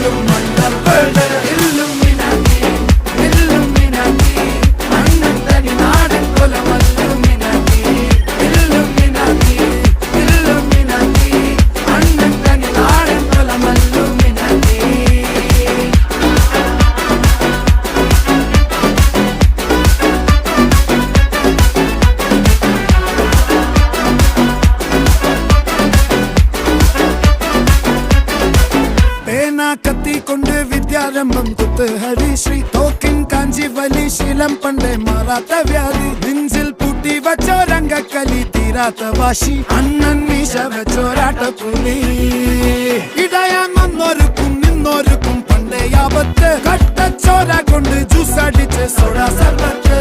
പോലും മണ്ണപ്പേട് Illuminati Illuminati അണ്ണൻ തനി നാടൻ കൊലമല്ലുമിനാറ്റി ഇല്ലുമിനാറ്റി ഇല്ലുമിനാറ്റി അണ്ണൻ തനി നാടൻ കൊലമല്ലുമിനാറ്റി. കത്തി കൊണ്ട് വിദ്യാരംഭം കുത്ത് ഹരിശ്രീ തോക്കിൻ കാഞ്ചി വലി ശീലം പണ്ടേ മാറാത്ത വ്യാധി നെഞ്ചിൽ പൂട്ടി വച്ചോരംഗക്കലി തീരാത്ത വാശി അണ്ണൻ മീശ വെച്ചോരാട്ട പുലി ഇടയാൻ വന്നോർക്കും നിന്നോർക്കും പണ്ടേ ആപത്ത് കട്ടച്ചോര കൊണ്ട് ജ്യൂസ് അടിച്ച് സോഡ സർബത്ത്